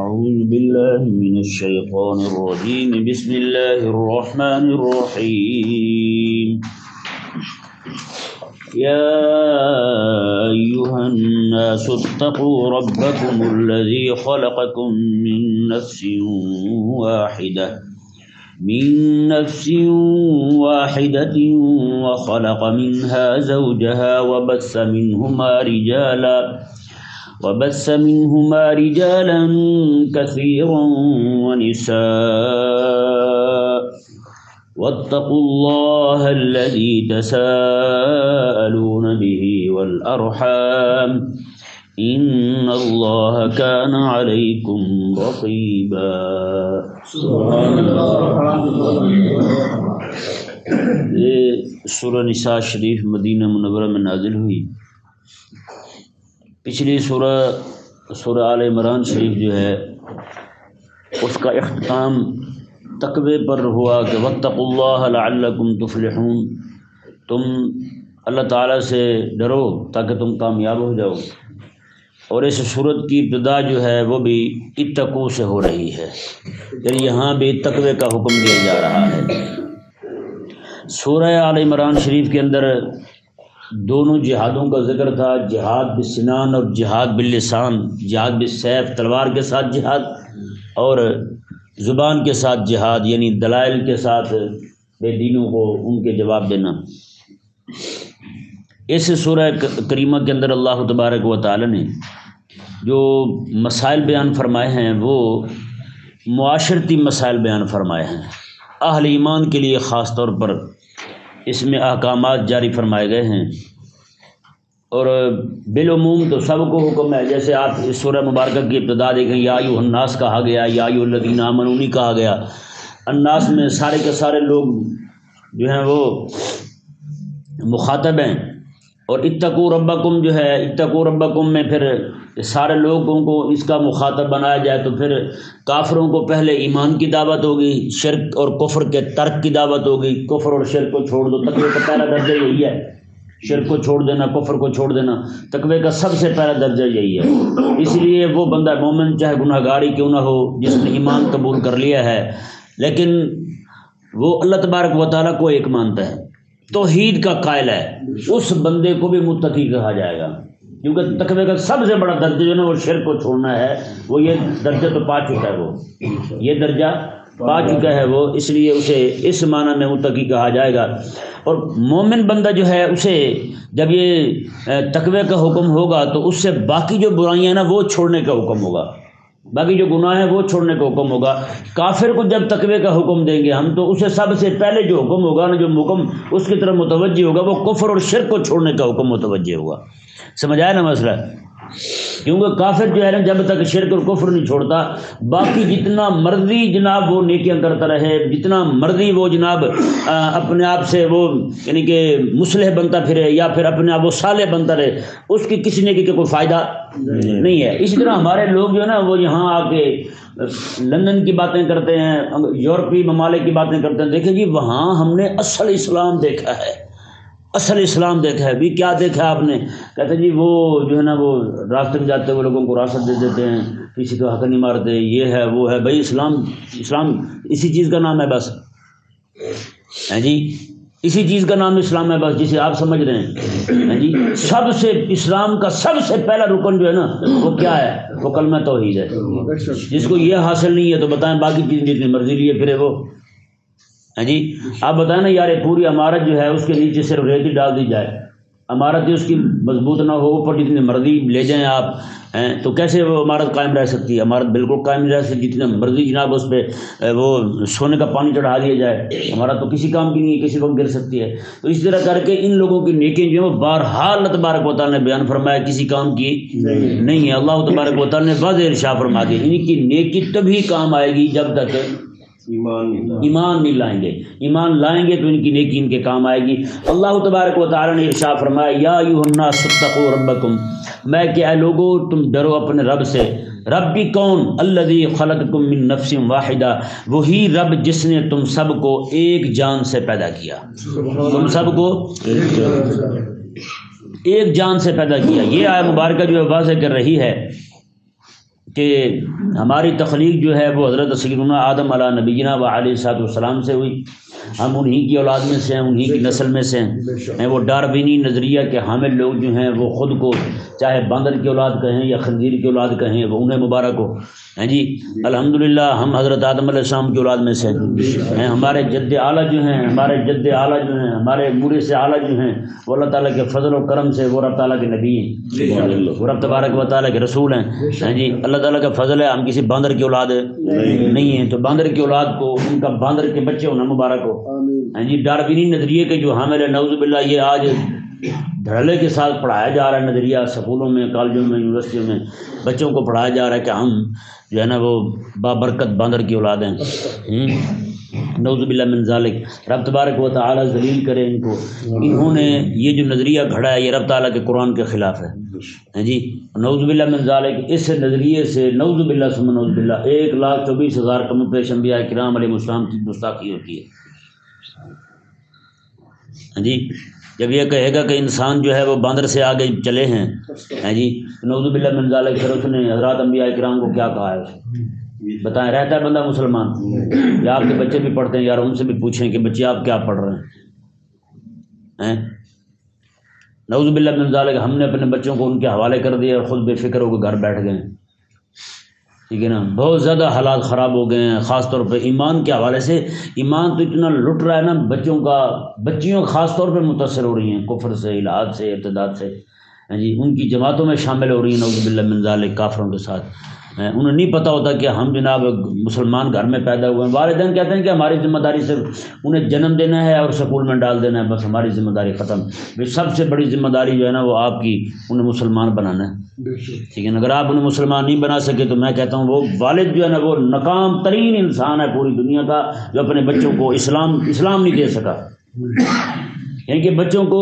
أعوذ بالله من الشيطان الرجيم بسم الله الرحمن الرحيم يا أيها الناس اتقوا ربكم الذي خلقكم من نفس واحدة وخلق منها زوجها وبث منهما رجالا كثيرا ونساء واتقوا الله الذي تساءلون به والأرحام إن الله كان عليكم رقيبا. یہ سورہ نساء شریف مدینہ منورہ میں نازل ہوئی. پچھلی سورہ آل عمران شریف جو ہے اس کا اختتام تقوی پر ہوا کہ واتقوا اللہ لعلکم تفلحون، تم اللہ تعالیٰ سے ڈرو تاکہ تم کامیاب ہو جاؤ. اور اس صورت کی ابتدا جو ہے وہ بھی اتقوا سے ہو رہی ہے، یعنی یہاں بھی تقوی کا حکم دیا جا رہا ہے. سورہ آل عمران شریف کے اندر دونوں جہادوں کا ذکر تھا، جہاد بالسنان اور جہاد باللسان، جہاد بالسیف تلوار کے ساتھ جہاد اور زبان کے ساتھ جہاد یعنی دلائل کے ساتھ بے دینوں کو ان کے جواب دینا. اس سورہ کریمہ کے اندر اللہ تبارک و تعالی نے جو مسائل بیان فرمائے ہیں وہ معاشرتی مسائل بیان فرمائے ہیں. اہل ایمان کے لیے خاص طور پر اس میں احکامات جاری فرمائے گئے ہیں، اور بالعموم تو سب کو حکم ہے. جیسے آپ اس سورہ مبارکہ کی ابتدا دیکھیں، یا ایھا الناس کہا گیا، یا ایھا الذین آمنوا نہیں کہا گیا. الناس میں سارے کے سارے لوگ جو ہیں وہ مخاطب ہیں، اور اتقوا ربکم جو ہے، اتقوا ربکم میں پھر سارے لوگوں کو اس کا مخاطب بنایا جائے تو پھر کافروں کو پہلے ایمان کی دعوت ہوگی، شرک اور کفر کے ترک کی دعوت ہوگی. کفر اور شرک کو چھوڑ دو، تقوی کا پہلا درجہ یہی ہے، شرک کو چھوڑ دینا، کفر کو چھوڑ دینا. تقوی کا سب سے پہلا درجہ یہی ہے. اس لیے وہ بندہ مومن چاہے گناہ گاری کیوں نہ ہو، جس نے ایمان قبول کر لیا ہے لیکن وہ اللہ تبارک و تعالیٰ کو ایک مانتا ہے، توحید کا قائل ہے، اس بندے کو بھی متقی کہا جائے گا. کیونکہ تقوی کا سب سے بڑا درجہ جو ہے نا وہ شرک کو چھوڑنا ہے. وہ یہ درجہ تو پا چکا ہے، وہ یہ درجہ پا چکا ہے وہ، اس لیے اسے اس معنی میں متقی کہا جائے گا. اور مومن بندہ جو ہے اسے جب یہ تقوی کا حکم ہوگا تو اس سے باقی جو برائیاں ہیں نا وہ چھوڑنے کا حکم ہوگا، باقی جو گناہ ہیں وہ چھوڑنے کا حکم ہوگا. کافر کو جب تقوی کا حکم دیں گے ہم تو اسے سب سے پہلے جو حکم ہوگا نا، جو حکم اس کی طرف متوجہ ہوگا وہ کفر اور شرک کو چھوڑنے کا حکم متوجہ ہوگا. سمجھ آیا نا مسئلہ؟ کیونکہ کافر جو ہے نا جب تک شرک اور کفر نہیں چھوڑتا، باقی جتنا مرضی جناب وہ نیکیاں کرتا رہے، جتنا مرضی وہ جناب اپنے آپ سے وہ یعنی کہ مصلح بنتا پھرے یا پھر اپنے آپ وہ صالح بنتا رہے، اس کی کسی نیکی کا کوئی فائدہ نہیں ہے. اسی طرح ہمارے لوگ جو ہے نا وہ یہاں آ کے لندن کی باتیں کرتے ہیں، یورپی ممالک کی باتیں کرتے ہیں. دیکھیں جی وہاں ہم نے اصل اسلام دیکھا ہے، اصل اسلام دیکھا ہے. بھی کیا دیکھا آپ نے؟ کہتے ہیں جی وہ جو ہے نا وہ راستے میں جاتے ہوئے لوگوں کو راست دے دیتے ہیں، کسی کو حق نہیں مارتے، یہ ہے وہ ہے. بھائی اسلام اسی چیز کا نام ہے بس، ہیں جی اسی چیز کا نام اسلام ہے بس، جسے آپ سمجھ رہے ہیں. جی سب سے اسلام کا سب سے پہلا رکن جو ہے نا وہ کیا ہے؟ وہ کلمہ توحید ہے. جس کو یہ حاصل نہیں ہے تو بتائیں باقی چیز جتنی مرضی لیے پھرے وہ. ہاں جی آپ بتائیں نا یار، پوری عمارت جو ہے اس کے نیچے صرف ریتی ڈال دی جائے، عمارت اس کی مضبوط نہ ہو، اوپر جتنی مرضی لے جائیں آپ تو کیسے وہ عمارت قائم رہ سکتی ہے؟ عمارت بالکل قائم نہیں رہ سکتی. جتنا مرضی جناب اس پہ وہ سونے کا پانی چڑھا دیا جائے، عمارت تو کسی کام کی نہیں ہے، کسی وقت گر سکتی ہے. تو اس طرح کر کے ان لوگوں کی نیکیاں جو ہیں وہ بہرحال اللہ تبارک و تعالیٰ نے بیان فرمایا کسی کام کی نہیں ہے. اللہ تبارک و تعالیٰ نے واضح ارشاد فرما دیا ان کی نیکی تبھی کام آئے گی جب تک ایمان نہیں لائیں گے. ایمان لائیں گے تو ان کی نیکی ان کے کام آئے گی. اللہ تبارک و تعالی نے ارشاد فرمایا یا ایھا الناس اتقوا ربکم، میں کہ اے لوگو تم ڈرو اپنے رب سے. رب بھی کون؟ الذی خلقکم من نفس واحدہ، وہی رب جس نے تم سب کو ایک جان سے پیدا کیا. تم سب کو ایک جان سے پیدا کیا. یہ آیت مبارکہ جو واضح کر رہی ہے کہ ہماری تخلیق جو ہے وہ حضرت سیدنا آدم علیہ نبینا و علیہ الصلوۃ والسلام سے ہوئی، ہم انہی کی اولاد میں سے ہیں، انہی کی نسل میں سے ہیں۔ وہ ڈاربینی نظریہ کے حامل لوگ جو ہیں وہ خود کو چاہے باندر کی اولاد کہیں یا خنزیر کی اولاد کہیں، وہ انہیں مبارک ہو، ہیں جی۔ الحمدللہ ہم حضرت آدم علیہ السلام کی اولاد میں سے ہیں۔ ہمارے جد اعلیٰ جو ہیں، ہمارے جد اعلیٰ جو ہیں، ہمارے مورث اعلیٰ جو ہیں، وہ اللہ تعالیٰ کے فضل و کرم سے وہ رب تعالیٰ کے نبی ہیں، وہ رب تبارک و تعالیٰ کے رسول ہیں جی۔ اللہ تعالیٰ کا فضل ہے، ہم کسی باندر کی اولاد نہیں ہیں، تو باندر کی اولاد کو ان کا باندر کے بچے ہونا مبارک ہو جی۔ ڈاربینی نظریے کے جو حامل ہے نعوذ باللہ، یہ آج دھڑلے کے ساتھ پڑھایا جا رہا ہے نظریہ، سکولوں میں، کالجوں میں، یونیورسٹیوں میں بچوں کو پڑھایا جا رہا ہے کہ ہم جو ہے نا وہ بابرکت باندر کی اولاد ہیں۔ نعوذ باللہ من ذالک، رب تبارک و تعالی ذلیل کرے ان کو۔ انہوں نے یہ جو نظریہ گھڑا ہے یہ رب تعالیٰ کے قرآن کے خلاف ہے جی۔ نعوذ باللہ من ذالک، اس نظریے سے نعوذ باللہ ثم نعوذ باللہ 1,24,000 کم و بیش انبیاء کرام علیہ السلام کی گستاخی ہوتی ہے جی۔ جب یہ کہے گا کہ انسان جو ہے وہ باندر سے آگے چلے ہیں جی، تو نعوذ باللہ من ذالک، پھر اس نے حضرات انبیاء کرام کو کیا کہا ہے بتائیں؟ رہتا ہے بندہ مسلمان، یا آپ کے بچے بھی پڑھتے ہیں، یار ان سے بھی پوچھیں کہ بچے آپ کیا پڑھ رہے ہیں؟ نعوذ باللہ من ذالک، ہم نے اپنے بچوں کو ان کے حوالے کر دیا اور خود بے فکر ہو کے گھر بیٹھ گئے، ٹھیک ہے نا۔ بہت زیادہ حالات خراب ہو گئے ہیں، خاص طور پہ ایمان کے حوالے سے۔ ایمان تو اتنا لٹ رہا ہے نا بچوں کا، بچیاں خاص طور پہ متاثر ہو رہی ہیں کفر سے، الحاد سے، ارتداد سے جی۔ ان کی جماعتوں میں شامل ہو رہی ہیں نعوذ باللہ من ذالک، کافروں کے ساتھ۔ انہیں نہیں پتہ ہوتا کہ ہم جناب مسلمان گھر میں پیدا ہوئے ہیں۔ والدین کہتے ہیں کہ ہماری ذمہ داری صرف انہیں جنم دینا ہے اور سکول میں ڈال دینا ہے، بس ہماری ذمہ داری ختم۔ سب سے بڑی ذمہ داری جو ہے نا وہ آپ کی، انہیں مسلمان بنانا ہے، ٹھیک ہے نا۔ اگر آپ انہیں مسلمان نہیں بنا سکے تو میں کہتا ہوں وہ والد جو ہے نا وہ ناکام ترین انسان ہے پوری دنیا کا، جو اپنے بچوں کو اسلام نہیں دے سکا۔ یعنی کہ بچوں کو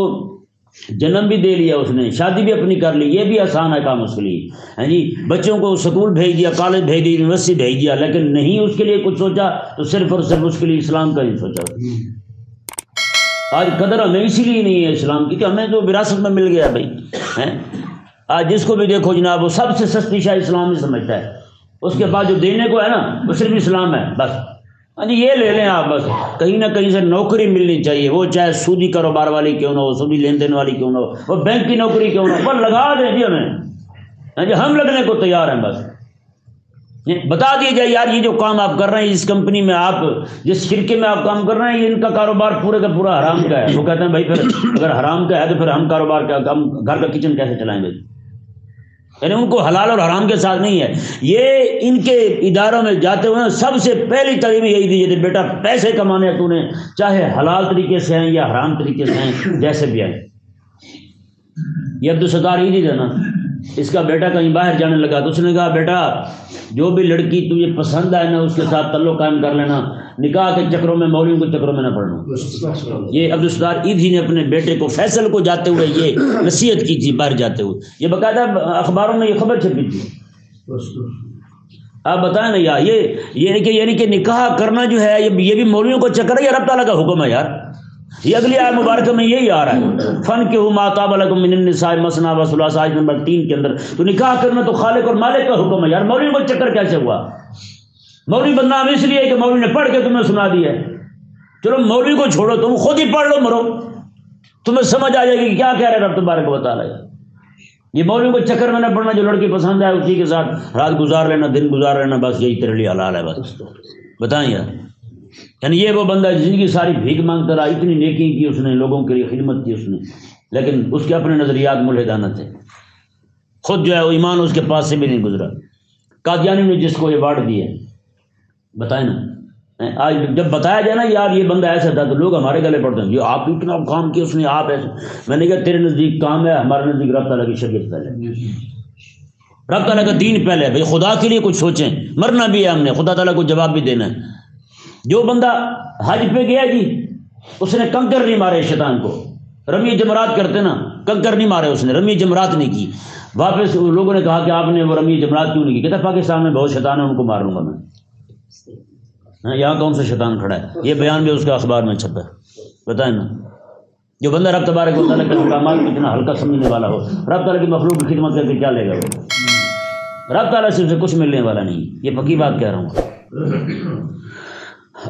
جنم بھی دے لیا اس نے، شادی بھی اپنی کر لی، یہ بھی آسان ہے کام اس کے لیے، ہیں جی۔ بچوں کو سکول بھیج دیا، کالج بھیج دیا، یونیورسٹی بھیج دیا، لیکن نہیں اس کے لیے کچھ سوچا، تو صرف اور صرف اس کے لیے اسلام کا ہی سوچا۔ آج قدر ہمیں اسی لیے نہیں ہے اسلام کی کہ ہمیں تو وراثت میں مل گیا بھائی۔ آج جس کو بھی دیکھو جناب وہ سب سے سستی شاہ اسلام ہی سمجھتا ہے، اس کے بعد جو دینے کو ہے نا وہ صرف اسلام ہے بس۔ ہاں جی یہ لے لیں آپ، بس کہیں نہ کہیں سے نوکری ملنی چاہیے، وہ چاہے سودی کاروبار والی کیوں نہ ہو، سودی لین دین والی کیوں نہ ہو، وہ بینک کی نوکری کیوں نہ ہو، پر لگا دیں جی ہمیں، ہاں جی ہم لگنے کو تیار ہیں۔ بس بتا دیے جائے یار یہ جو کام آپ کر رہے ہیں اس کمپنی میں، آپ جس شرکے میں آپ کام کر رہے ہیں، یہ ان کا کاروبار پورے کا پورا حرام کا ہے۔ وہ کہتے ہیں بھائی پھر اگر حرام کا ہے تو پھر ہم کاروبار کا، ہم گھر کا کچن کیسے چلائیں گے؟ یعنی ان کو حلال اور حرام کے ساتھ نہیں ہے۔ یہ ان کے اداروں میں جاتے ہوئے سب سے پہلی تعلیم یہی دی جاتی، بیٹا پیسے کمانے تو نے چاہے حلال طریقے سے ہیں یا حرام طریقے سے ہیں، جیسے بھی آئے۔ یہ عبدالستار عیدی تھا نا، اس کا بیٹا کہیں باہر جانے لگا تو اس نے کہا بیٹا جو بھی لڑکی تجھے پسند آئے نا اس کے ساتھ تعلق قائم کر لینا، نکاح کے چکروں میں، مولویوں کے چکروں میں نہ پڑنا۔ یہ عبدالستار عیدی نے اپنے بیٹے کو فیصل کو جاتے ہوئے یہ نصیحت کی تھی، باہر جاتے ہوئے، یہ باقاعدہ اخباروں میں یہ خبر چھپی تھی۔ آپ بتائیں نا یار، یعنی کہ نکاح کرنا جو ہے یہ بھی مولویوں کو چکر ہے یا رب تعالیٰ کا حکم ہے یار؟ یہ اگلی آیت مبارکہ میں یہی آ رہا ہے، فَانكِحُوا مَا طَابَ لَكُم مِّنَ النِّسَاءِ مَثْنَىٰ وَثُلَاثَ، آیت نمبر 3 کے اندر۔ تو نکاح کرنا تو خالق اور مالک کا حکم ہے یار، مولوی کو چکر کیسے ہوا؟ مولوی بدنام اس لیے کہ مولوی نے پڑھ کے تمہیں سنا دیا ہے۔ چلو مولوی کو چھوڑو، تم خود ہی پڑھ لو، مرو، تمہیں سمجھ آ جائے گی کہ کیا کہہ رہے رب تبارک و تعالیٰ۔ یہ مولوی کو چکر میں نہ پڑنا، جو لڑکی پسند ہے اسی کے ساتھ رات گزار لینا، دن گزار لینا، بس یہی تیرے لیے حلال ہے۔ بس بتائیں یار، یعنی یہ وہ بندہ زندگی ساری بھیک مانگتا رہا، اتنی نیکی کی اس نے، لوگوں کے لیے خدمت کی اس نے، لیکن اس کے اپنے نظریات ملحدانہ تھے، خود جو ہے وہ ایمان اس کے پاس سے بھی نہیں گزرا۔ قادیانی نے جس کو یہ وارڈ دیا، بتائیں نا، آج جب بتایا جائے نا یار یہ بندہ ایسا تھا تو لوگ ہمارے گلے پڑتے ہیں، یہ آپ اتنا کام کیا اس نے، آپ ایسے۔ میں نے کہا تیرے نزدیک کام ہے، ہمارے نزدیک رب تعالیٰ کی شریعت پہلے، رب تعالیٰ کا دین پہلے۔ بھائی خدا کے لیے کچھ سوچیں، مرنا بھی ہے ہم نے، خدا تعالیٰ کو جواب بھی دینا ہے۔ جو بندہ حج پہ گیا جی، اس نے کنکر نہیں مارے شیطان کو، رمی جمرات کرتے نا، کنکر نہیں مارے اس نے، رمی جمرات نہیں کی۔ واپس لوگوں نے کہا کہ آپ نے وہ رمی جمرات کیوں نہیں کی؟ کہتا پاکستان میں بہت شیطان ہے، ان کو مار لوں گا میں۔ یہاں کون سا شیطان کھڑا ہے؟ یہ بیان بھی اس کا اخبار میں چھپا ہے، بتائیں نا۔ جو بندہ رب تبارک و تعالیٰ کے احکامات کو اتنا ہلکا سمجھنے والا ہو، رب تعالیٰ کی مخلوق کی خدمت کر کے کیا لے گا وہ؟ رب تعالیٰ سے اسے کچھ ملنے والا نہیں، یہ پکی بات کہہ رہا ہوں۔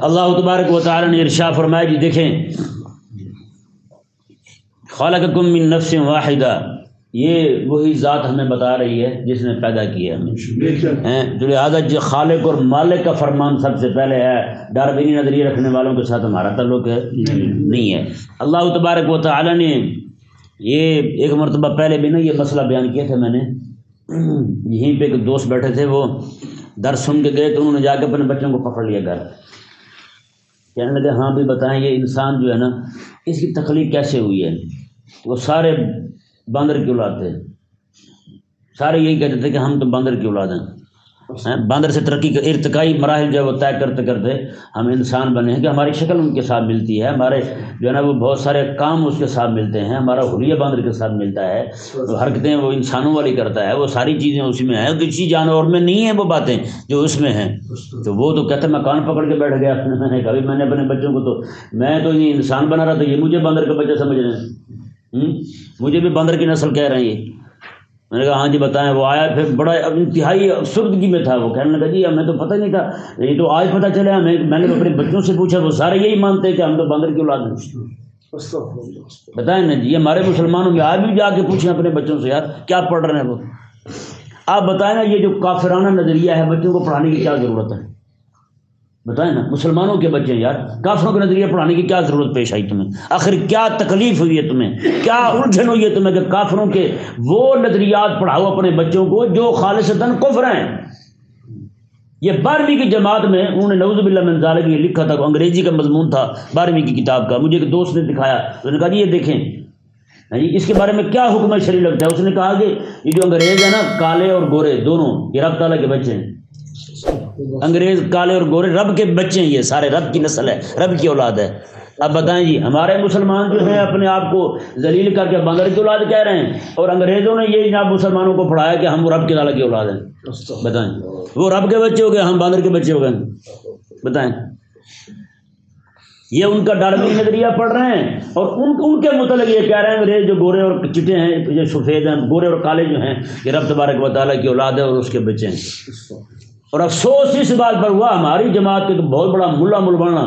اللہ تبارک و تعالیٰ نے ارشاد فرمایا جی دیکھیں، خلقکم من نفس واحدہ، یہ وہی ذات ہمیں بتا رہی ہے جس نے پیدا کیا ہمیں، جو لہٰذا جو خالق اور مالک کا فرمان سب سے پہلے ہے، ڈاربینی نظریے رکھنے والوں کے ساتھ ہمارا تعلق ہے نہیں ہے۔ اللہ تبارک و تعالیٰ نے یہ ایک مرتبہ پہلے بھی نا یہ مسئلہ بیان کیا تھا میں نے، یہیں پہ ایک دوست بیٹھے تھے، وہ درس سن کے گئے تو انہوں نے جا کے اپنے بچوں کو پکڑ لیا گھر، کہنے لگے ہاں بھی بتائیں یہ انسان جو ہے نا اس کی تخلیق کیسے ہوئی ہے؟ وہ سارے باندر کی اولاد تھے، سارے یہی کہتے تھے کہ ہم تو باندر کی اولاد ہیں، باندر سے ترقی کے ارتقائی مراحل جو ہے وہ طے کرتے کرتے ہم انسان بنے ہیں کہ ہماری شکل ان کے ساتھ ملتی ہے، ہمارے جو ہے نا وہ بہت سارے کام اس کے ساتھ ملتے ہیں، ہمارا حلیہ باندر کے ساتھ ملتا ہے، جو حرکتیں وہ انسانوں والی کرتا ہے، وہ ساری چیزیں اسی میں ہیں، کسی جانور میں نہیں ہیں وہ باتیں جو اس میں ہیں۔ تو وہ تو کہتے میں کان پکڑ کے بیٹھ گیا، میں نے کبھی میں نے اپنے بچوں کو تو میں تو یہ انسان بنا رہا تھا، یہ مجھے باندر کا بچہ سمجھ رہے ہیں، مجھے بھی باندر کی نسل کہہ رہے ہیں یہ۔ میں نے کہا ہاں جی بتائیں۔ وہ آیا پھر بڑا انتہائی افسردگی میں تھا، وہ کہنے لگا جی ہمیں تو پتہ نہیں تھا، یہ تو آج پتہ چلا ہمیں، میں نے اپنے بچوں سے پوچھا وہ سارے یہی مانتے ہیں کہ ہم تو باندر کی اولاد ہیں۔ بتائیں نا جی، ہمارے مسلمانوں میں آج بھی جا کے پوچھیں اپنے بچوں سے یار کیا پڑھ رہے ہیں وہ، آپ بتائیں نا یہ جو کافرانہ نظریہ ہے بچوں کو پڑھانے کی کیا ضرورت ہے؟ بتائیں نا، مسلمانوں کے بچے یار کافروں کے نظریہ پڑھانے کی کیا ضرورت پیش آئی تمہیں؟ آخر کیا تکلیف ہوئی ہے تمہیں، کیا الجھن ہوئی ہے تمہیں کہ کافروں کے وہ نظریات پڑھاؤ اپنے بچوں کو جو خالصتاً کفر ہیں؟ یہ 12ویں کی جماعت میں انہوں نے نعوذ باللہ من ذالک یہ لکھا تھا، انگریزی کا مضمون تھا 12ویں کی کتاب کا، مجھے ایک دوست نے دکھایا، اس نے کہا جی یہ دیکھیں اس کے بارے میں کیا حکم شرعی لگتا ہے۔ اس نے کہا کہ یہ جو انگریز ہے نا، کالے اور گورے دونوں، یہ رب تعالیٰ کے بچے ہیں، انگریز کالے اور گورے رب کے بچے ہیں، یہ سارے رب کی نسل ہے، رب کی اولاد ہے۔ اب بتائیں جی، ہمارے مسلمان جو ہیں اپنے آپ کو ذلیل کر کے باندر کی اولاد کہہ رہے ہیں، اور انگریزوں نے یہ جناب مسلمانوں کو پڑھایا کہ ہم رب کے تعالیٰ کی اولاد ہیں۔ بتائیں، وہ رب کے بچے ہو گئے، ہم باندر کے بچے ہو گئے۔ بتائیں، یہ ان کا ڈاربینی نظریہ پڑھ رہے ہیں، اور ان کے متعلق یہ کہہ رہے ہیں انگریز جو گورے اور چٹے ہیں، جو سفید ہیں، گورے اور کالے جو ہیں، یہ رب تبارک و تعالیٰ کی اولاد ہے اور اس کے بچے ہیں۔ اور افسوس اس بات پر ہوا ہماری جماعت کے تو بہت بڑا ملا ملوانا،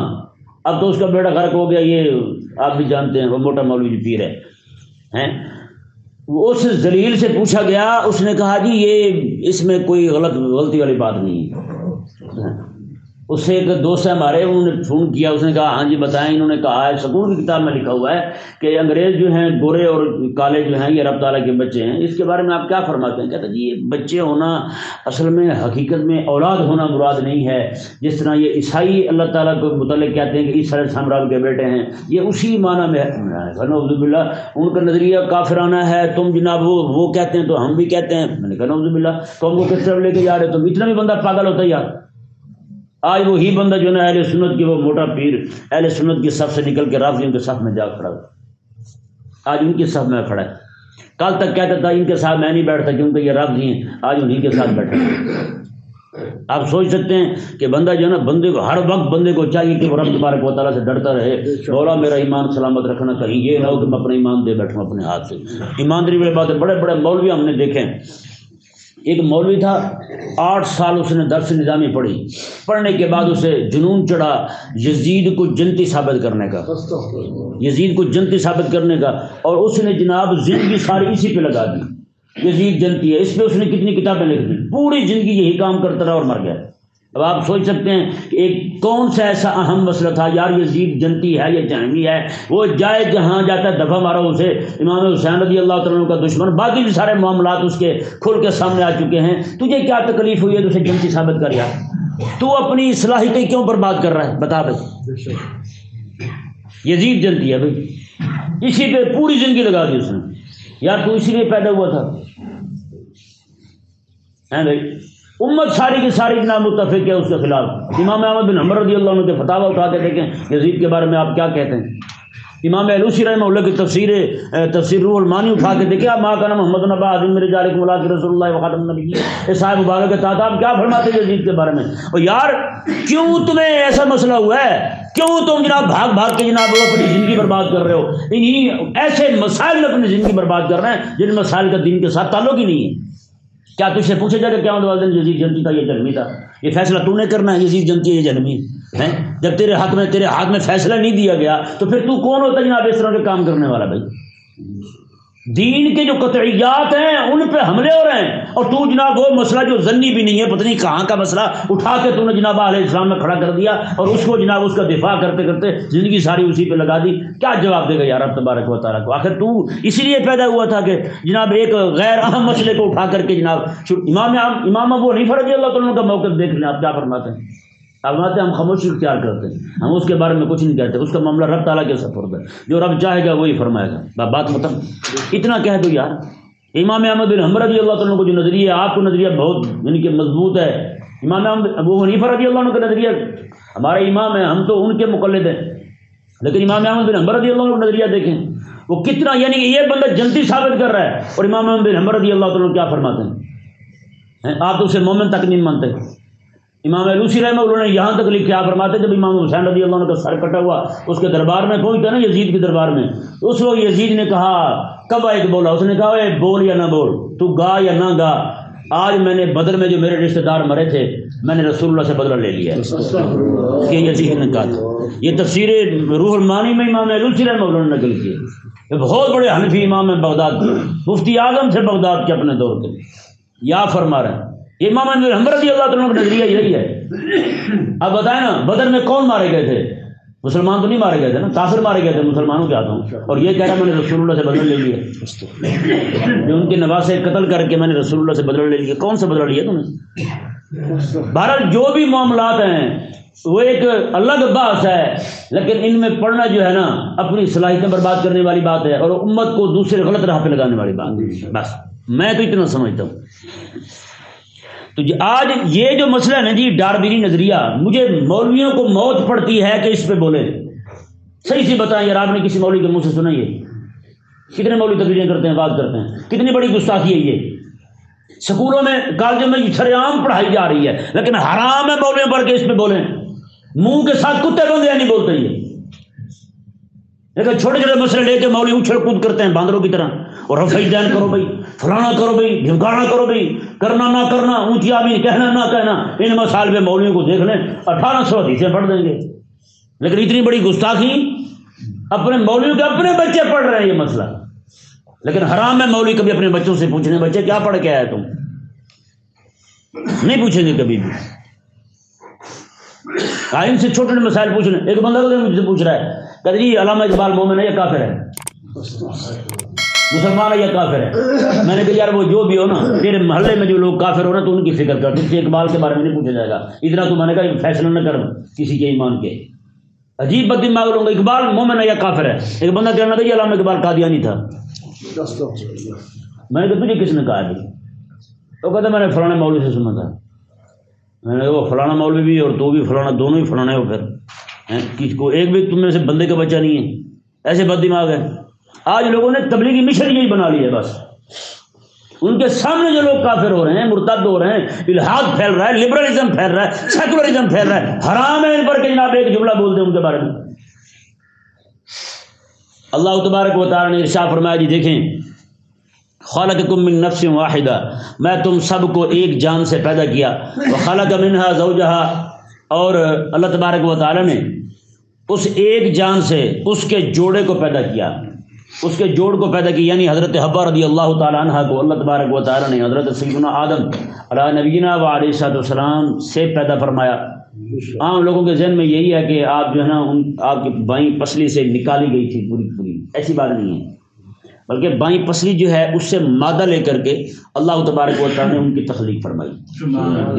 اب تو اس کا بیڑا غرق ہو گیا، یہ آپ بھی جانتے ہیں، وہ موٹا مولوی جو پیر ہے، اس ذلیل سے پوچھا گیا، اس نے کہا جی یہ اس میں کوئی غلطی والی بات نہیں ہے۔ اس سے ایک دوست ہے ہمارے، انہوں نے فون کیا، اس نے کہا ہاں جی بتائیں۔ انہوں نے کہا ہے سکون کی کتاب میں لکھا ہوا ہے کہ انگریز جو ہیں گورے اور کالے جو ہیں یہ رب تعالیٰ کے بچے ہیں، اس کے بارے میں آپ کیا فرماتے ہیں؟ کہتا جی یہ بچے ہونا اصل میں حقیقت میں اولاد ہونا مراد نہیں ہے، جس طرح یہ عیسائی اللہ تعالیٰ کو متعلق کہتے ہیں کہ عیسیٰ علیہ السلام رب کے بیٹے ہیں، یہ اسی معنی میں ہے۔ نعوذ باللہ، ان کا نظریہ کافرانہ ہے، تم جناب وہ کہتے ہیں تو ہم بھی کہتے ہیں۔ میں نے کہا نعوذ باللہ، تم کو کس طرف لے کے جا رہے؟ تم اتنا بھی بندہ پاگل ہوتا ہے یار۔ آج وہی بندہ جو نا اہل سنت کی، وہ موٹا پیر اہل سنت کی صف سے نکل کے رافضیوں کے صف میں جا کھڑا ہے، آج ان کی صف میں کھڑا ہے۔ کل تک کہتا تھا ان کے ساتھ میں نہیں بیٹھتا کیونکہ یہ رافضی ہیں، آج انہیں کے ساتھ بیٹھا ہے۔ آپ سوچ سکتے ہیں کہ بندہ جو ہے نا، بندے کو ہر وقت بندے کو چاہیے کہ وہ رب تبارک و تعالیٰ سے ڈرتا رہے، مولا میرا ایمان سلامت رکھنا، کہیں یہ نہ ہو کہ میں اپنا ایمان دے بیٹھوں اپنے ہاتھ سے۔ ایمانداری والی بات ہے، بڑے بڑے مولوی ہم نے دیکھے ہیں۔ ایک مولوی تھا، 8 سال اس نے درس نظامی پڑھی، پڑھنے کے بعد اسے جنون چڑھا یزید کو جنتی ثابت کرنے کا، یزید کو جنتی ثابت کرنے کا، اور اس نے جناب زندگی ساری اسی پہ لگا دی، یزید جنتی ہے، اس پہ اس نے کتنی کتابیں لکھ دی، پوری زندگی یہی کام کرتا رہا اور مر گیا۔ اب آپ سوچ سکتے ہیں کہ ایک کون سا ایسا اہم مسئلہ تھا یار، یزید جنتی ہے یا جہنمی ہے، وہ جائے جہاں جاتا ہے دفعہ مارو اسے، امام حسین رضی اللہ تعالیٰ عنہ کا دشمن، باقی بھی سارے معاملات اس کے کھل کے سامنے آ چکے ہیں، تجھے کیا تکلیف ہوئی ہے اسے جنتی ثابت کر یار؟ تو اپنی صلاحیتیں کیوں برباد کر رہا ہے؟ بتا بھائی، یزید جنتی ہے بھائی، اسی پہ پوری زندگی لگا دی اس نے یار، تو اسی لیے پیدا ہوا تھا بھائی۔ امت ساری کی ساری جناب متفق ہے اس کے خلاف۔ امام احمد بن حنبل رضی اللہ عنہ کے فتاوی اٹھا کے دیکھیں یزید کے بارے میں آپ کیا کہتے ہیں۔ امام الوسی رحمہ اللہ کی تفسیر روح المانی اٹھا کے دیکھیں، ما کان محمد نبی عظیم میرے جارک ملاک رسول اللہ وخاتم النبی، یہ صاحب مبارک کے ساتھ آپ کیا فرماتے ہیں یزید کے بارے میں؟ اور یار کیوں تمہیں ایسا مسئلہ ہوا ہے، کیوں تم جناب بھاگ بھاگ کے جناب اپنی زندگی برباد کر رہے ہو؟ انہیں ایسے مسائل میں اپنی زندگی برباد کر رہے ہیں جن مسائل کا دین کے ساتھ تعلق ہی نہیں ہے۔ کیا تجھ سے پوچھا جائے کہ کیا والدین یزید جنتی تھا یہ جہنمی تھا؟ یہ فیصلہ تو نے کرنا ہے، یزید جنتی ہے یہ جہنمی ہے؟ جب تیرے ہاتھ میں فیصلہ نہیں دیا گیا تو پھر تو کون ہوتا جناب اس طرح کے کام کرنے والا؟ بھائی دین کے جو قطعیات ہیں ان پہ حملے ہو رہے ہیں، اور تو جناب وہ مسئلہ جو ضنی بھی نہیں ہے، پتہ نہیں کہاں کا مسئلہ اٹھا کے تو نے جناب علیہ السلام میں کھڑا کر دیا، اور اس کو جناب اس کا دفاع کرتے کرتے زندگی ساری اسی پہ لگا دی۔ کیا جواب دے گا یار رب تبارک و تعالیٰ کو؟ آخر تو اسی لیے پیدا ہوا تھا کہ جناب ایک غیر اہم مسئلے کو اٹھا کر کے جناب امام ابو حنیفہ رضی اللہ تعالیٰ کا موقف دیکھ لیں آپ کیا فرماتے ہیں۔ اب آتے ہم خاموشی اختیار کرتے ہیں، ہم اس کے بارے میں کچھ نہیں کہتے، اس کا معاملہ رب تعالیٰ کے سپرد ہے، جو رب چاہے گا وہی فرمائے گا۔ بات ختم۔ اتنا کہہ دو یار، امام احمد بن حنبل رضی اللہ تعالیٰ کو جو نظریہ ہے، آپ کو نظریہ بہت یعنی کہ مضبوط ہے۔ امام ابو حنیفہ رضی اللہ عنہ کا نظریہ ہمارے امام ہیں، ہم تو ان کے مقلد ہیں، لیکن امام احمد بن حنبل رضی اللہ عنہ کا نظریہ دیکھیں وہ کتنا، یعنی کہ یہ بندہ جنتی ثابت کر رہا ہے، اور امام احمد بن حنبل رضی اللہ تعالیٰ کیا فرماتے ہیں؟ آپ تو اسے مومن تک نہیں مانتے۔ امام علوسی رحمہ اللہ نے یہاں تک لکھا فرماتے جب امام حسین رضی اللہ عنہ کا سر کٹا ہوا اس کے دربار میں پہنچتا نا، یزید کے دربار میں، تو اس وقت یزید نے کہا کب ایک بولا، اس نے کہا اے بول یا نہ بول، تو گا یا نہ گا، آج میں نے بدر میں جو میرے رشتہ دار مرے تھے میں نے رسول اللہ سے بدلہ لے لیا ہے، یہ یزید نے کہا تھا۔ یہ تفسیر روح المانی میں امام علوسی رحمہ اللہ نے نقل کی ہے، بہت بڑے حنفی امام ہیں بغداد، مفتی اعظم تھے بغداد کے اپنے دور کے، یا فرما رہے ہیں امام احمد حنبل رضی اللہ تعالیٰ کا نظریہ یہی ہے۔ اب بتائیں نا بدر میں کون مارے گئے تھے؟ مسلمان تو نہیں مارے گئے تھے نا، کافر مارے گئے تھے، مسلمانوں کے ہاتھوں، اور یہ کہہ رہا میں نے رسول اللہ سے بدلہ لے لیا، جو ان کے نواسے قتل کر کے میں نے رسول اللہ سے بدلہ لے لیا۔ کون سا بدلہ لیا تم نے؟ بہرحال جو بھی معاملات ہیں وہ ایک الگ بحث ہے، لیکن ان میں پڑھنا جو ہے نا اپنی صلاحیتیں برباد کرنے والی بات ہے، اور امت کو دوسرے غلط راہ پہ لگانے والی بات ہے۔ بس میں تو اتنا سمجھتا ہوں۔ تو آج یہ جو مسئلہ ہے نا جی ڈاربینی نظریہ، مجھے مولویوں کو موت پڑتی ہے کہ اس پہ بولے۔ صحیح سی بتائیں یار، آپ نے کسی مولوی کے منہ سے سنا یہ؟ کتنے مولوی تقریریں کرتے ہیں، بات کرتے ہیں، کتنی بڑی گستاخی ہے یہ۔ سکولوں میں کالجوں میں سر عام پڑھائی جا رہی ہے، لیکن حرام ہے مولویوں پر کہ اس پہ بولیں۔ منہ کے ساتھ کتے بندے نہیں بولتے یہ، لیکن چھوٹے چھوٹے مسئلے لے کے مولوی اچھل کود کرتے ہیں باندروں کی طرح، اور رفع دین کرو بھائی، فلانا کرو بھائی، ڈھمکانا کرو بھائی، کرنا نہ کرنا، اونچی آمین کہنا نہ کہنا، ان مسائل پہ مولویوں کو دیکھ لیں 1800 حدیثیں پڑھ دیں گے۔ لیکن اتنی بڑی گستاخی، اپنے مولویوں کے اپنے بچے پڑھ رہے ہیں یہ مسئلہ، لیکن حرام ہے مولوی کبھی اپنے بچوں سے پوچھنے بچے کیا پڑھ کے آئے تم؟ نہیں پوچھیں گے کبھی بھی۔ ان سے چھوٹے چھوٹے مسائل پوچھ لیں۔ ایک بندہ مجھ سے پوچھ رہا ہے کہ جی علامہ اقبال مومن ہے یا کافر ہے، مسلمان ہے یا کافر ہے؟ میں نے کہا یار وہ جو بھی ہو نا، تیرے محلے میں جو لوگ کافر ہو نا تو ان کی فکر کر، تجھ سے اقبال کے بارے میں نہیں پوچھا جائے گا اتنا۔ تو میں نے کہا فیصلہ نہ کر کسی کے ایمان کے، عجیب بد دماغ لوں گا، اقبال مومن ہے یا کافر ہے؟ ایک بندہ کہنا تھا یہ علامہ اقبال قادیانی تھا۔ میں نے کہا تجھے کس نے کہا ہے؟ تو کہتا میں نے فلانے مولوی سے سنا تھا۔ میں نے کہا وہ فلانا مولوی بھی اور تو بھی فلانا، دونوں ہی فلانے ہو، پھر کس کو ایک بھی تم میں سے بندے کا بچہ نہیں ہے؟ ایسے بد دماغ ہے۔ آج لوگوں نے تبلیغی مشن یہی بنا لی ہے، بس ان کے سامنے جو لوگ کافر ہو رہے ہیں، مرتد ہو رہے ہیں، الحاد پھیل رہا ہے، لبرلزم پھیل رہا ہے، سیکولرزم پھیل رہا ہے، حرام ہے ان پر کہ جناب ایک جملہ بول دیں ان کے بارے میں۔ اللہ تبارک و تعالی نے ارشاد فرمایا جی دیکھیں، خلقکم من نفس واحدہ، میں تم سب کو ایک جان سے پیدا کیا، وخلق منها زوجها، اور اللہ تبارک و تعالی نے اس ایک جان سے اس کے جوڑے کو پیدا کیا، اس کے جوڑ کو پیدا کی، یعنی حضرت حوا رضی اللہ تعالی عنہ کو اللہ تبارک و تعالی نے حضرت سیدنا آدم علیہ نبینا و علیہ السلام سے پیدا فرمایا۔ عام لوگوں کے ذہن میں یہی ہے کہ آپ جو ہے نا آپ کی بائیں پسلی سے نکالی گئی تھی پوری پوری، ایسی بات نہیں ہے، بلکہ بائیں پسلی جو ہے اس سے مادہ لے کر کے اللہ تبارک و تعالی نے ان کی تخلیق فرمائی۔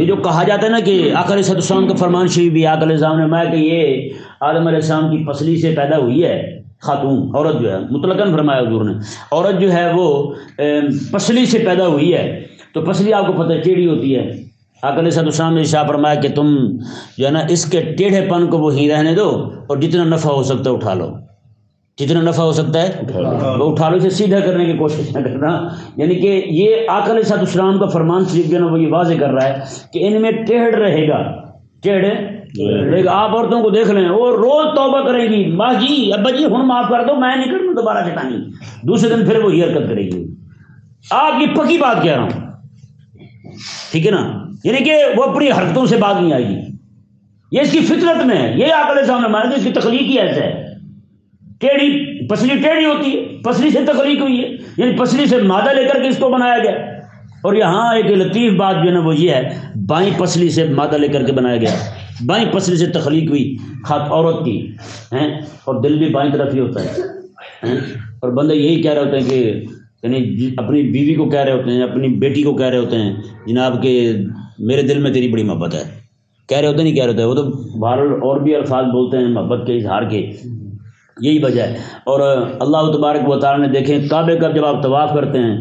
یہ جو کہا جاتا ہے نا کہ آقا علیہ السلام کا فرمان شریف بھی آقا علیہ السلام نے فرمایا کہ یہ آدم علیہ السلام کی پسلی سے پیدا ہوئی ہے، خاتون عورت جو ہے، مطلقاً فرمایا حضور نے، عورت جو ہے وہ پسلی سے پیدا ہوئی ہے، تو پسلی آپ کو پتہ ٹیڑھی ہوتی ہے۔ آقا علیہ السلام نے ارشاد فرمایا کہ تم جو ہے نا اس کے ٹیڑھے پن کو وہیں رہنے دو، اور جتنا نفع ہو سکتا ہے اٹھا لو، جتنا نفع ہو سکتا ہے وہ اٹھا لو، اسے سیدھا کرنے کی کوشش نہ کرنا۔ یعنی کہ یہ آقا علیہ السلام کا فرمان شریف جو ہے نا وہ یہ واضح کر رہا ہے کہ ان میں ٹیڑھ رہے گا، ٹیڑھ رہے گا۔ آپ عورتوں کو دیکھ لیں، وہ روز توبہ کرے گی، ماں جی ابا جی ہن معاف کر دو، میں نہیں کروں دوبارہ شیطانی، دوسرے دن پھر وہی حرکت کرے گی۔ آپ کی پکی بات کہہ رہا ہوں، ٹھیک ہے نا، یعنی کہ وہ اپنی حرکتوں سے باز نہیں آئے گی، یہ اس کی فطرت میں ہے، یہ عقل سامنے مانا اس کی تخلیق ہی ایسا ہے۔ ٹیڑھی پسلی ٹیڑھی ہوتی ہے، پسلی سے تخلیق ہوئی ہے، یعنی پسلی سے مادہ لے کر کے اس کو بنایا گیا۔ اور یہاں ایک لطیف بات جو ہے نا وہ یہ ہے، بائیں پسلی سے مادہ لے کر کے بنایا گیا، بائیں پسلی سے تخلیق ہوئی عورت کی ہیں، اور دل بھی بائیں طرف ہی ہوتا ہے، اور بندے یہی کہہ رہے ہوتے ہیں کہ یعنی اپنی بیوی کو کہہ رہے ہوتے ہیں، اپنی بیٹی کو کہہ رہے ہوتے ہیں جناب کہ میرے دل میں تیری بڑی محبت ہے، کہہ رہے ہوتے نہیں کہہ رہے ہوتے، وہ تو بہرحال اور بھی الفاظ بولتے ہیں محبت کے اظہار کے، یہی وجہ ہے۔ اور اللہ تبارک و تعالیٰ نے دیکھیں کعبے کا جب آپ طواف کرتے ہیں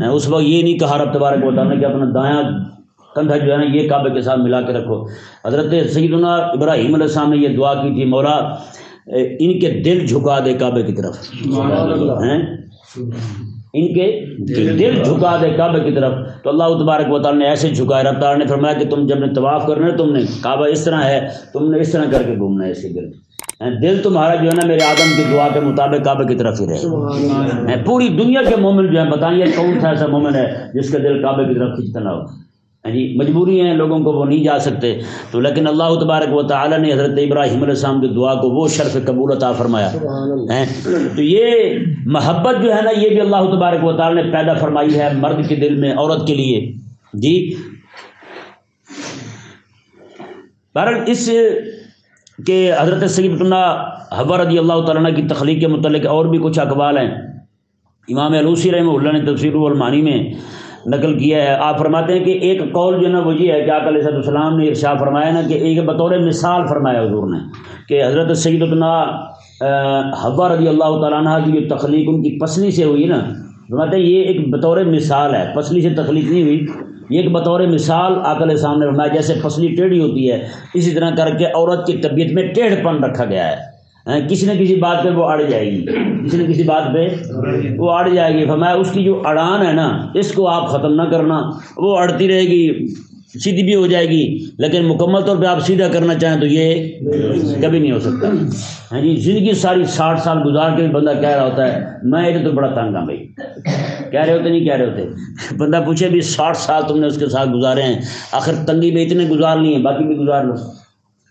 اس وقت یہ نہیں کہا رب تبارک و تعالیٰ نے کہ اپنا دایاں کندھا جو ہے نا یہ کعبے کے ساتھ ملا کے رکھو۔ حضرت سیدنا ابراہیم علیہ السلام نے یہ دعا کی تھی، مولا ان کے دل جھکا دے کعبے کی طرف، ہیں ان کے دل جھکا دے کعبے کی طرف، تو اللہ تبارک و تعالیٰ نے ایسے جھکایا، رب تعالیٰ نے فرمایا کہ تم جب نے طواف کرنا ہے تم نے کعبہ اس طرح ہے، تم نے اس طرح کر کے گھومنا ہے، اس کے دل تمہارا جو ہے نا میرے آدم کی دعا کے مطابق کعبے کی طرف ہی رہے۔ پوری دنیا کے مومن جو ہیں بتائیے کون سا ایسا مومن ہے جس کا دل کعبے کی طرف کھینچتا نہ ہو؟ جی مجبوری ہیں لوگوں کو، وہ نہیں جا سکتے، تو لیکن اللہ تبارک و تعالیٰ نے حضرت ابراہیم علیہ السلام کی دعا کو وہ شرف قبول عطا فرمایا ہے۔ تو یہ محبت جو ہے نا یہ بھی اللہ تبارک و تعالیٰ نے پیدا فرمائی ہے مرد کے دل میں عورت کے لیے۔ جی بہرحال اس کہ حضرت سیدنا حوا رضی اللہ تعالیٰ عنہ کی تخلیق کے متعلق اور بھی کچھ اقوال ہیں، امام علوسی رحمہ اللہ نے تفسیر المعانی میں نقل کیا ہے۔ آپ فرماتے ہیں کہ ایک قول جو ہے نا وہ یہ ہے کہ آقا علیہ السلام نے ارشاد فرمایا نا کہ ایک بطور مثال فرمایا حضور نے کہ حضرت سیدنا حوا رضی اللہ تعالیٰ عنہ کی جو تخلیق ان کی پسلی سے ہوئی نا، فرماتے ہیں یہ ایک بطور مثال ہے، پسلی سے تخلیق نہیں ہوئی، یہ ایک بطور مثال آقا علیہ السلام نے فرمایا جیسے پسلی ٹیڑھی ہوتی ہے اسی طرح کر کے عورت کی طبیعت میں ٹیڑھ پن رکھا گیا ہے، کسی نہ کسی بات پہ وہ اڑ جائے گی، کسی نہ کسی بات پہ وہ اڑ جائے گی۔ فرمایا اس کی جو اڑان ہے نا اس کو آپ ختم نہ کرنا، وہ اڑتی رہے گی، سیدھی بھی ہو جائے گی، لیکن مکمل طور پہ آپ سیدھا کرنا چاہیں تو یہ کبھی نہیں ہو سکتا۔ ہاں جی زندگی ساری 60 سال گزار کے بھی بندہ کہہ رہا ہوتا ہے میں یہ تو بڑا تنگ ہوں بھائی، کہہ رہے ہوتے نہیں کہہ رہے ہوتے، بندہ پوچھے بھی 60 سال تم نے اس کے ساتھ گزارے ہیں، آخر تنگی میں اتنے گزار لی ہیں باقی بھی گزار لو۔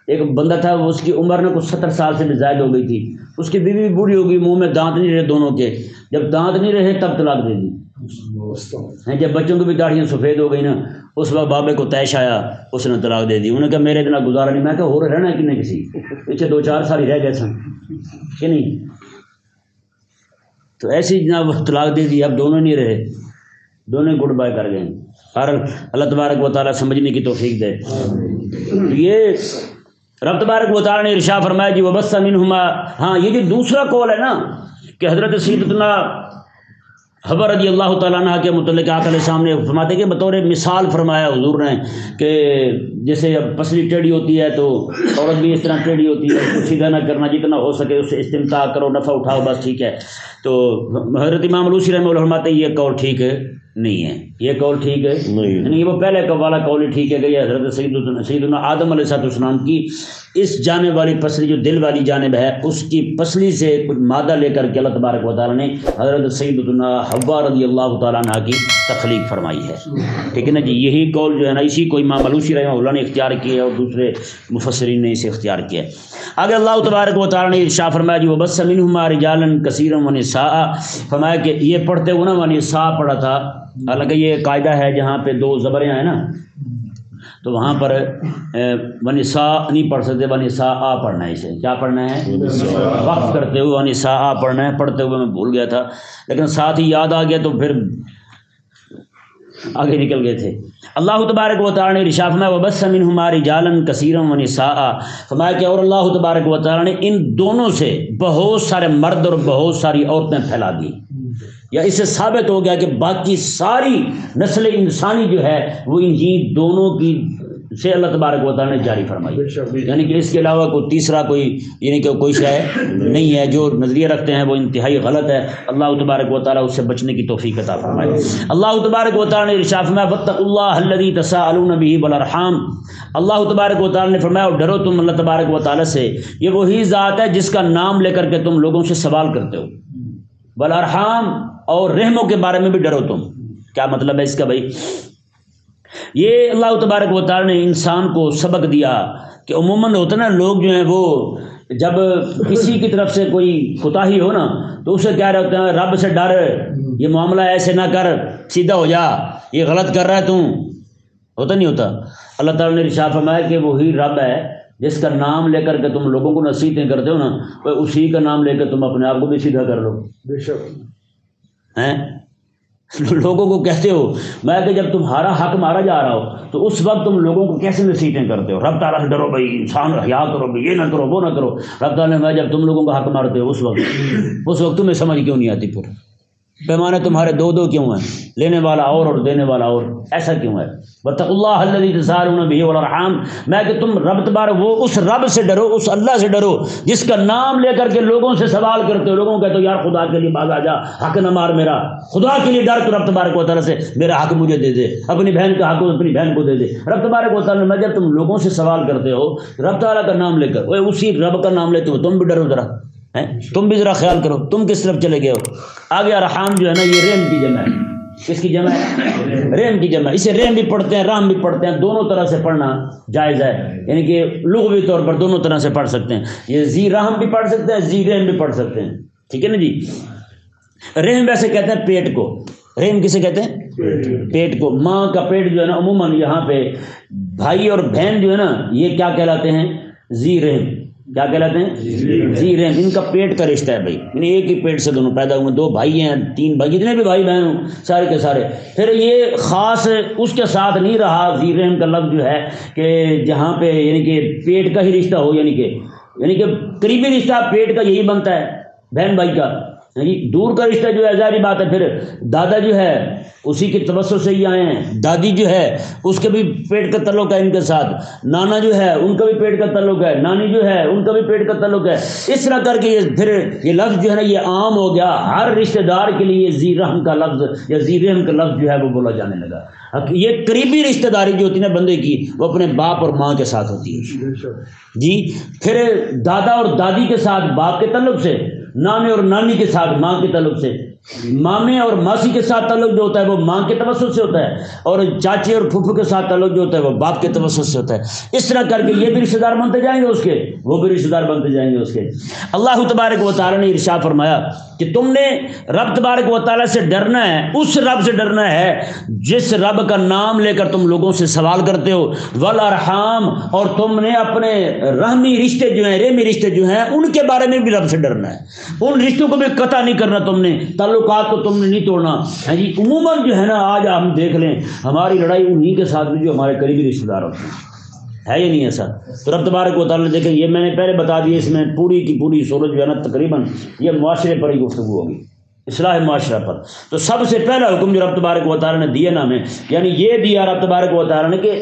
ایک بندہ تھا وہ اس کی عمر نے کچھ 70 سال سے بھی زائد ہو گئی تھی، اس کی بیوی بھی بوڑھی ہو گئی، منہ میں دانت نہیں رہے دونوں کے، جب دانت نہیں رہے تب طلاق دے دی، جب بچوں کی بھی داڑھیاں سفید ہو گئی نا اس وقت بابے کو طیش آیا، اس نے طلاق دے دی۔ انہوں نے کہا میرے اتنا گزارا نہیں، میں کہا ہو رہنا ہے کہ نہیں، کسی پیچھے 2-4 سال ہی رہ گئے سن کہ نہیں، تو ایسی جناب طلاق دے دی، اب دونوں نہیں رہے، دونوں گڈ بائی کر گئے۔ اور اللہ تبارک و تعالیٰ سمجھنے کی توفیق دے۔ یہ رب تبارک و تعالیٰ نے ارشاد فرمایا جی وبث منہما، ہاں یہ جو دوسرا قول ہے نا کہ حضرت سیدنا حوا رضی اللہ تعالیٰ عنہ کے متعلق آقا علیہ السلام نے فرماتے کہ بطور مثال فرمایا حضور نے کہ جیسے اب پسلی ٹیڑھی ہوتی ہے تو عورت بھی اس طرح ٹیڑھی ہوتی ہے، اس کو سیدھا نہ کرنا، جتنا ہو سکے اس سے استمتاع کرو، نفع اٹھاؤ، بس ٹھیک ہے۔ تو حضرت امام علوسی رحمہ اللہ فرماتے ہیں یہ قول ٹھیک نہیں ہے، یہ قول ٹھیک ہے نہیں، وہ پہلے والا قول ٹھیک ہے کہ یہ حضرت سیدنا آدم علیہ السلام کی اس جانب والی پسلی جو دل والی جانب ہے اس کی پسلی سے کچھ مادہ لے کر کے اللہ تبارک و تعالیٰ نے حضرت سیدنا حوا رضی اللہ تعالیٰ عنہ کی تخلیق فرمائی ہے، ٹھیک ہے نا جی۔ یہی قول جو ہے نا اسی کو امام علوسی رحمہ اللہ نے اختیار کیا اور دوسرے مفسرین نے اسے اختیار کیا۔ آگے اللہ تبارک و تعالیٰ نے ارشاد فرمایا جی وبث منہما رجالا کثیرا ونساء، فرمایا کہ یہ پڑھتے ہوئے نا ونساء پڑھا تھا، حالانکہ یہ قاعدہ ہے جہاں پہ 2 زبریں ہیں نا تو وہاں پر ونساء نہیں پڑھ سکتے، ونساء پڑھنا ہے، اسے کیا پڑھنا ہے وقف کرتے ہوئے ونساء پڑھنا ہے، پڑھتے ہوئے میں بھول گیا تھا لیکن ساتھ ہی یاد آ گیا تو پھر آگے نکل گئے تھے۔ اللہ تبارک و تعالیٰ نے ارشاد فرمایا وبث منہما رجالا کثیرا ونساء، فرمایا کہ اور اللہ تبارک و تعالیٰ نے ان دونوں سے بہت سارے مرد اور بہت ساری عورتیں پھیلا دی، یا اس سے ثابت ہو گیا کہ باقی ساری نسل انسانی جو ہے وہ انہیں دونوں کی سے اللہ تبارک و تعالیٰ نے جاری فرمائی، یعنی کہ اس کے علاوہ کوئی تیسرا کوئی یعنی کہ کوئی شے نہیں ہے، جو نظریہ رکھتے ہیں وہ انتہائی غلط ہے، اللہ تبارک و تعالیٰ اس سے بچنے کی توفیق عطا فرمائے۔ اللہ تبارک و تعالیٰ نے ارشاد فرمایا واتقوا اللہ الذی تساءلون بہ والارحام، اللہ تبارک و تعالیٰ نے فرمایا اور ڈرو تم اللہ تبارک و تعالیٰ سے، یہ وہی ذات ہے جس کا نام لے کر کے تم لوگوں سے سوال کرتے ہو، والارحام اور رحموں کے بارے میں بھی ڈرو تم۔ کیا مطلب ہے اس کا بھائی؟ یہ اللہ تبارک و تعالی نے انسان کو سبق دیا کہ عموماً ہوتا نا لوگ جو ہیں وہ جب کسی کی طرف سے کوئی کوتاہی ہو نا تو اسے کیا رہتے ہیں رب سے ڈر، یہ معاملہ ایسے نہ کر، سیدھا ہو جا، یہ غلط کر رہا ہے ہوتا نہیں ہوتا۔ اللہ تعالیٰ نے ارشاد فرمایا کہ وہی رب ہے جس کا نام لے کر کے تم لوگوں کو نصیحتیں کرتے ہو نا، اسی کا نام لے کے تم اپنے آپ کو بھی سیدھا کر لو۔ بے شک ہیں لوگوں کو کہتے ہو میں کہ جب تمہارا حق مارا جا رہا ہو تو اس وقت تم لوگوں کو کیسے نصیحتیں کرتے ہو؟ رب تعالیٰ سے ڈرو بھائی، انسان حیا کرو بھائی، یہ نہ کرو وہ نہ کرو۔ رب تعالیٰ نے جب تم لوگوں کا حق مارتے ہو اس وقت تمہیں سمجھ کیوں نہیں آتی؟ پھر پیمانے تمہارے دو کیوں ہیں؟ لینے والا اور دینے والا اور، ایسا کیوں ہے؟ واتقوا اللہ الذی تساءلون بہ والارحام، میں کہ تم رب تبارک وہ اس رب سے ڈرو، اس اللہ سے ڈرو جس کا نام لے کر کے لوگوں سے سوال کرتے ہو۔ لوگوں کہتے ہو یار خدا کے لیے باز آ جا، حق نہ مار میرا، خدا کے لیے ڈر تو رب تبارک و تعالیٰ سے میرا حق مجھے دے دے، اپنی بہن کا حق اپنی بہن کو دے دے۔ رب تبارک و تعالیٰ نے جب تم لوگوں سے سوال کرتے ہو رب تعالیٰ کا نام لے کر، وہ اسی رب کا نام لیتے ہو، تم بھی ڈرو ذرا، تم بھی ذرا خیال کرو تم کس طرف چلے گئے ہو۔ آگے رحام جو ہے نا یہ رحم کی جمع ہے۔ کس کی جمع ہے؟ رحم کی جمع۔ اسے رحم بھی پڑھتے ہیں رحم بھی پڑھتے ہیں، دونوں طرح سے پڑھنا جائز ہے، یعنی کہ لغوی طور پر دونوں طرح سے پڑھ سکتے ہیں۔ یہ ذی رحم بھی پڑھ سکتے ہیں، ذی رحم بھی پڑھ سکتے ہیں، ٹھیک ہے نا جی۔ رحم ویسے کہتے ہیں پیٹ کو، رحم کسے کہتے ہیں؟ پیٹ کو۔ ماں کا پیٹ جو ہے نا عموماً یہاں پہ بھائی اور بہن جو ہے نا یہ کیا کہلاتے ہیں؟ ذی رحم۔ کیا کہلاتے ہیں؟ ذی رحم۔ ان کا پیٹ کا رشتہ ہے بھائی، یعنی ایک ہی پیٹ سے دونوں پیدا ہوئے، دو بھائی ہیں تین بھائی، جتنے بھی بھائی بہن ہوں سارے کے سارے۔ پھر یہ خاص اس کے ساتھ نہیں رہا ذی رحم کا لفظ جو ہے کہ جہاں پہ یعنی کہ پیٹ کا ہی رشتہ ہو، یعنی کہ قریبی رشتہ پیٹ کا یہی بنتا ہے بہن بھائی کا، دور کا رشتہ جو ہے ظاہری بات ہے۔ پھر دادا جو ہے اسی کے توسط سے ہی آئے ہیں، دادی جو ہے اس کے بھی پیٹ کا تعلق ہے ان کے ساتھ، نانا جو ہے ان کا بھی پیٹ کا تعلق ہے، نانی جو ہے ان کا بھی پیٹ کا تعلق ہے۔ اس طرح کر کے پھر یہ لفظ جو ہے نا یہ عام ہو گیا، ہر رشتہ دار کے لیے ذی رحم کا لفظ یا ذی رحم کا لفظ جو ہے وہ بولا جانے لگا۔ یہ قریبی رشتہ داری جو ہوتی ہے نا بندے کی وہ اپنے باپ اور ماں کے ساتھ ہوتی ہے جی۔ پھر دادا اور دادی کے ساتھ باپ کے تعلق سے، نانے اور نانی کے ساتھ ماں کے تعلق سے، مامے اور ماسی کے ساتھ تعلق جو ہوتا ہے وہ ماں کے توسط سے ہوتا ہے، اور چاچے اور پھوپھو کے ساتھ تعلق جو ہوتا ہے وہ باپ کے توسط سے ہوتا ہے۔ اس طرح کر کے یہ بھی رشتہ دار بنتے جائیں گے اس کے، وہ بھی رشتہ دار بنتے جائیں گے اس کے۔ اللہ تبارک و تعالیٰ نے ارشاد فرمایا کہ تم نے رب تبارک و تعالیٰ سے ڈرنا ہے، اس رب سے ڈرنا ہے جس رب کا نام لے کر تم لوگوں سے سوال کرتے ہو، والارحام، اور تم نے اپنے رحمی رشتے جو ہیں، رحمی رشتے جو ہیں ان کے بارے میں بھی رب سے ڈرنا ہے، ان رشتوں کو بھی قطع نہیں کرنا، تم نے تعلقات کو تم نے نہیں توڑنا ہے جی۔ عموماً جو ہے نا آج ہم دیکھ لیں ہماری لڑائی انہی کے ساتھ بھی جو ہمارے قریبی رشتہ دار ہوتے ہیں، ہے یہ نہیں ایسا؟ تو رب تبارک و تعالیٰ نے دیکھیں، یہ میں نے پہلے بتا دیا، اس میں پوری کی پوری صورت جو ہے نا تقریباً یہ معاشرے پر ہی گفتگو ہوگی، اصلاح معاشرہ پر۔ تو سب سے پہلا حکم جو رب تبارک و تعالیٰ نے دیا نا ہمیں، یعنی یہ دیا رب تبارک و تعالیٰ نے کہ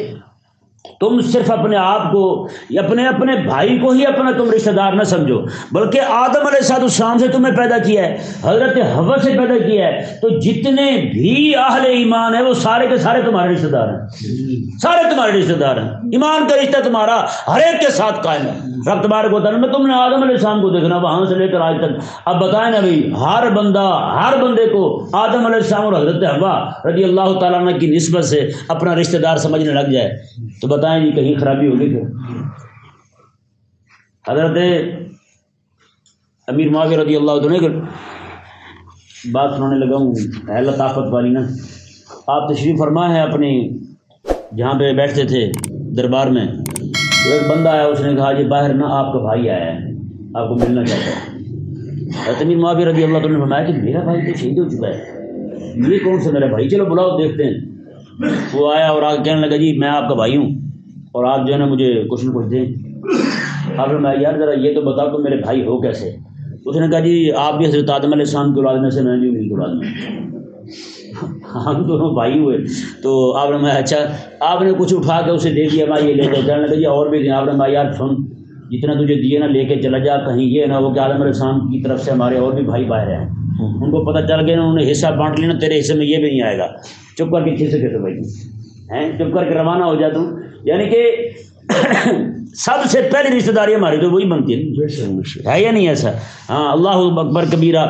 تم صرف اپنے آپ کو اپنے بھائی کو ہی اپنا تم رشتہ دار نہ سمجھو، بلکہ آدم علیہ السلام سے تمہیں پیدا کیا ہے، حضرت حوا سے پیدا کیا ہے، تو جتنے بھی اہل ایمان ہیں وہ سارے کے سارے تمہارے رشتہ دار ہیں، سارے تمہارے رشتہ دار ہیں، ایمان کا رشتہ تمہارا ہر ایک کے ساتھ قائم ہے۔ رب تبارک و تعالیٰ میں تم نے آدم علیہ السلام کو دیکھنا وہاں سے لے کر آج تک، اب بتائیں نا بھائی ہر بندے کو آدم علیہ السلام اور حضرت حوا رضی اللہ تعالیٰ عنہ کی نسبت سے اپنا رشتہ دار سمجھنے لگ جائے تو بتائیں جی کہیں خرابی ہوگی پھر؟ حضرت امیر معاویہ رضی اللہ عنہ کی بات سنانے لگا ہوں، ہے لطافت والی نا۔ آپ تشریف فرما ہے اپنی جہاں پہ بیٹھتے تھے دربار میں، تو ایک بندہ آیا، اس نے کہا جی باہر نا آپ کا بھائی آیا ہے، آپ کو ملنا چاہتا ہے۔ حضرت امیر معاویہ رضی اللہ عنہ نے فرمایا کہ میرا بھائی تو شہید ہو چکا ہے، یہ کون سا میرا بھائی، چلو بلاؤ دیکھتے ہیں۔ وہ آیا اور آگے کہنے لگا جی میں آپ کا بھائی ہوں اور آپ جو ہے نا مجھے کچھ نہ کچھ دیں۔ آپ نے کہا یار ذرا یہ تو بتاؤ تو میرے بھائی ہو کیسے؟ اس نے کہا جی آپ بھی حضرت آدم علیہ السلام کی اولاد میں سے، میں بھی انہیں کی اولاد میں، ہم دونوں بھائی ہوئے۔ تو آپ نے کہا اچھا، آپ نے کچھ اٹھا کے اسے دے دیا، میں یہ لے کے کہنے لگا جی اور بھی دیں۔ آپ نے کہا یار سن، جتنا تجھے دیے نا لے کے چلا جا، کہیں یہ نہ ہو کہ آدم علیہ السلام کی طرف سے ہمارے اور بھی بھائی باہر ہیں، ان کو پتہ چل گیا، انہوں نے حصہ بانٹ لینا، تیرے حصے میں یہ بھی نہیں آئے گا، چپ کر کے کھیسے کھیسے بھائی ہیں، چپ کر کے روانہ ہو جاتا ہوں۔ یعنی کہ سب سے پہلی رشتہ داری ہماری تو وہی بنتی ہے یا نہیں ایسا؟ ہاں، اللہ اکبر کبیرہ۔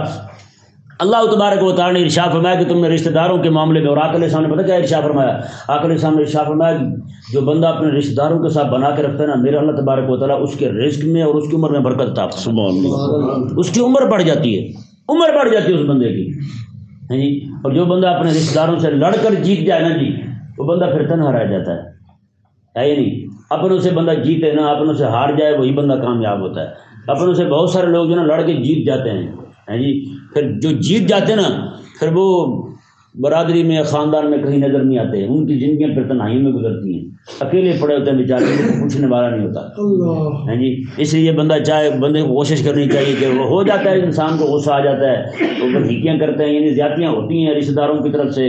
اللہ تبارک و تعالیٰ نے ارشاد فرمایا کہ تم نے رشتہ داروں کے معاملے میں، اور آقا علیہ السلام نے پتہ کیا ارشاد فرمایا؟ آقا علیہ السلام نے ارشاد فرمایا کہ جو بندہ اپنے رشتہ داروں کے ساتھ بنا کے رکھتا ہے نا، میرا اللہ تبارک و تعالیٰ اس کے رزق میں اور اس کی عمر میں برکت عطا فرماتا ہے۔ سبحان اللہ، اس کی عمر بڑھ جاتی ہے، عمر بڑھ جاتی ہے اس بندے کی، ہاں جی۔ اور جو بندہ اپنے رشتہ داروں سے لڑ کر جیت جائے نا جی، وہ بندہ پھر تنہا رہ جاتا ہے یا نہیں؟ اپنوں سے بندہ جیتے نا، اپنوں سے ہار جائے، وہی بندہ کامیاب ہوتا ہے۔ اپنوں سے بہت سارے لوگ جو نا لڑ کے جیت جاتے ہیں، ہاں جی، پھر جو جیت جاتے ہیں نا، پھر وہ برادری میں، خاندان میں کہیں نظر نہیں آتے، ان کی زندگیاں پھر تنہائیوں میں گزرتی ہیں، اکیلے پڑے ہوتے ہیں بیچارے، ان کو پوچھنے والا نہیں ہوتا، ہاں جی۔ اس لیے بندہ چاہے، بندے کو کوشش کرنی چاہیے کہ وہ ہو جاتا ہے، انسان کو غصہ آ جاتا ہے، وہ بھیکیاں کرتے ہیں، یعنی زیادتیاں ہوتی ہیں رشتہ داروں کی طرف سے،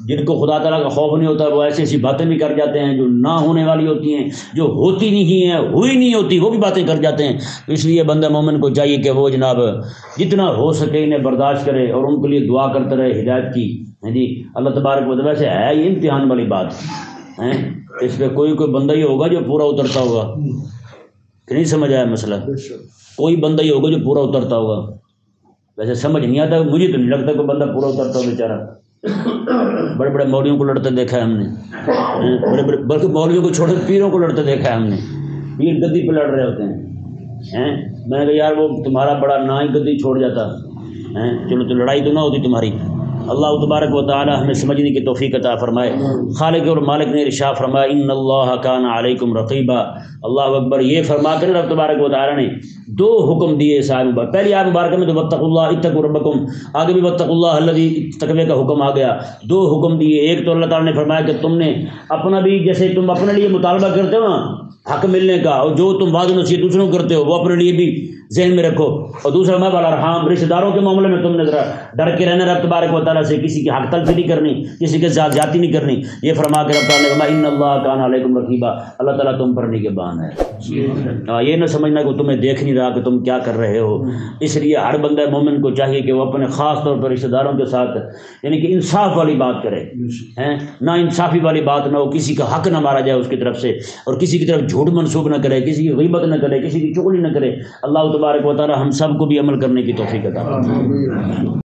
جن کو خدا تعالیٰ کا خوف نہیں ہوتا، وہ ایسی ایسی باتیں بھی کر جاتے ہیں جو نہ ہونے والی ہوتی ہیں، جو ہوتی نہیں ہیں، ہوئی نہیں ہوتی، وہ بھی باتیں کر جاتے ہیں۔ اس لیے بندہ مومن کو چاہیے کہ وہ جناب جتنا ہو سکے انہیں برداشت کرے اور ان کے لیے دعا کرتا رہے ہدایت کی، ہاں جی۔ اللہ تبارک و تعالیٰ سے ہے یہ امتحان والی بات ہے، اس پہ کوئی بندہ ہی ہوگا جو پورا اترتا ہوگا، کہ نہیں سمجھ آیا مسئلہ؟ کوئی بندہ ہی ہوگا جو پورا اترتا ہوگا، ویسے سمجھ نہیں آتا، مجھے تو نہیں لگتا کوئی بندہ پورا اترتا ہو بیچارہ۔ بڑے بڑے مولویوں کو لڑتے دیکھا ہے ہم نے، بڑے بڑے، بلکہ مولویوں کو چھوڑے پیروں کو لڑتے دیکھا ہے ہم نے، پیر گدی پہ لڑ رہے ہوتے ہیں۔ میں نے کہا یار وہ تمہارا بڑا نا ہی گدی چھوڑ جاتا، چلو تو لڑائی تو نہ ہوتی تمہاری۔ اللہ تبارک و تعالی ہمیں سمجھنے کی توفیق عطا فرمائے۔ خالق اور مالک نے ارشاد فرمایا ان اللہ کان علیکم رقیبا، اللہ اکبر۔ یہ فرما کر رب تبارک و تعالی نے دو حکم دیے اس آیت مبارکہ، پہلی آیت مبارکہ میں تو واتقوا اللہ اتقوا ربکم، آگے بھی واتقوا اللہ الذی، تقوی کا حکم آ گیا، دو حکم دیے۔ ایک تو اللہ تعالی نے فرمایا کہ تم نے اپنا بھی، جیسے تم اپنے لیے مطالبہ کرتے ہو نا حق ملنے کا، اور جو تم وعدہ نصیحت دوسروں کو کرتے ہو وہ اپنے لیے بھی ذہن میں رکھو۔ اور دوسرا میں بالارحام، رشتہ داروں کے معاملے میں تم نے ذرا ڈر کے رہنا رب تبارک و تعالیٰ سے، کسی کی حق تلفی نہیں کرنی، کسی کے ساتھ زیادتی نہیں کرنی۔ یہ فرما کے رب تعالیٰ نے فرمایا ان اللہ کان علیکم رقیبا، اللہ تعالیٰ تم پر نگہبان ہے۔ یہ نہ سمجھنا کہ تمہیں دیکھ نہیں رہا کہ تم کیا کر رہے ہو۔ اس لیے ہر بندہ مومن کو چاہیے کہ وہ اپنے خاص طور پر رشتہ داروں کے ساتھ یعنی کہ انصاف والی بات کرے، نا انصافی والی بات نہ ہو، کسی کا حق نہ مارا جائے اس کی طرف سے، اور کسی کی طرف جھوٹ منسوب نہ کرے، کسی کی غیبت نہ کرے، کسی کی چغلی نہ کرے۔ اللہ تبارک و تعالی ہم سب کو بھی عمل کرنے کی توفیق عطا فرمائے۔